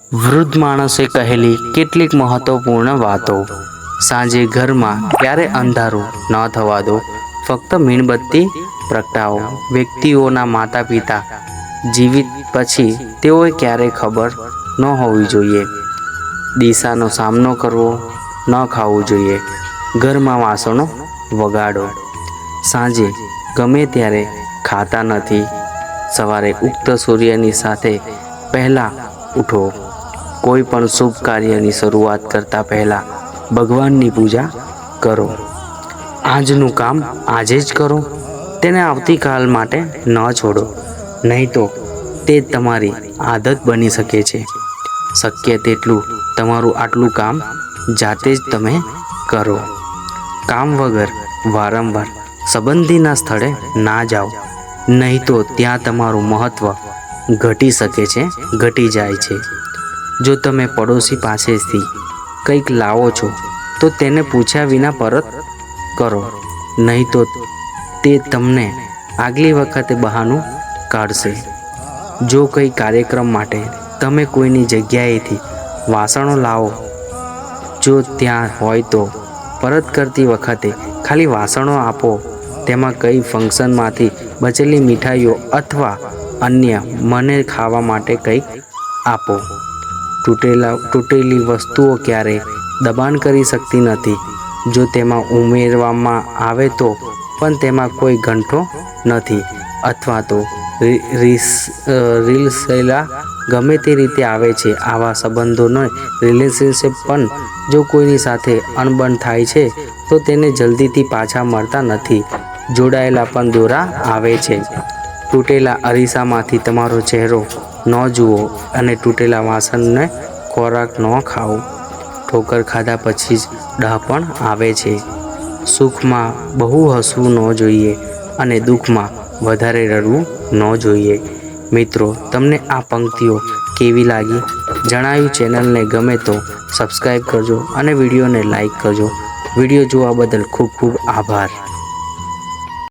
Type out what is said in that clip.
વૃદ્ધ માણસે કહેલી કેટલીક મહત્વપૂર્ણ વાતો। સાંજે ઘરમાં ક્યારે અંધારું ન થવા દો, ફક્ત મીણબત્તી પ્રગટાવો। વ્યક્તિઓના માતા પિતા જીવિત પછી તેઓએ ક્યારેય ખબર ન હોવી જોઈએ। દિશાનો સામનો કરવો ન ખાવું જોઈએ। ઘરમાં વાસણો વગાડો। સાંજે ગમે ત્યારે ખાતા નથી। સવારે ઉગત સૂર્યની સાથે પહેલાં ઉઠો। કોઈ પણ શુભ કાર્યની શરૂઆત કરતાં પહેલાં ભગવાનની પૂજા કરો। આજનું કામ આજે જ કરો, તેને આવતીકાલ માટે ન છોડો, નહીં તો તે તમારી આદત બની શકે છે। શક્ય તેટલું તમારું આટલું કામ જાતે જ તમે કરો। કામ વગર વારંવાર સંબંધીના સ્થળે ના જાઓ, નહીં તો ત્યાં તમારું મહત્ત્વ ઘટી શકે છે, ઘટી જાય છે। જો તમે પડોશી પાસેથી કંઈક લાવો છો તો તેને પૂછ્યા વિના પરત કરો, નહીં તો તે તમને આગલી વખતે બહાનું કાઢશે। જો કંઈ કાર્યક્રમ માટે તમે કોઈની જગ્યાએથી વાસણો લાવો, જો ત્યાં હોય તો પરત કરતી વખતે ખાલી વાસણો આપો। તેમાં કંઈ ફંક્શનમાંથી બચેલી મીઠાઈઓ અથવા અન્ય મને ખાવા માટે કંઈક આપો। તૂટેલી વસ્તુઓ ક્યારેય દબાણ કરી શકતી નથી। જો તેમાં ઉમેરવામાં આવે તો પણ તેમાં કોઈ ગંઠો નથી, અથવા તો રીલસેલા ગમે તે રીતે આવે છે। આવા સંબંધોનો રિલેશનશિપ પણ જો કોઈની સાથે અણબન થાય છે તો તેને જલ્દીથી પાછા મળતા નથી। જોડાયેલા પણ દોરા આવે છે। તૂટેલા અરીસામાંથી તમારો ચહેરો ન જુઓ અને તૂટેલા વાસણને ખોરાક ન ખાઓ। ઠોકર ખાધા પછી જ ડહાપણ આવે છે। સુખમાં બહુ હસવું ન જોઈએ અને દુઃખમાં વધારે રડવું ન જોઈએ। મિત્રો, તમને આ પંક્તિઓ કેવી લાગી જણાવ્યું। ચેનલને ગમે તો સબસ્ક્રાઈબ કરજો અને વિડીયોને લાઈક કરજો। વિડીયો જોવા બદલ ખૂબ ખૂબ આભાર।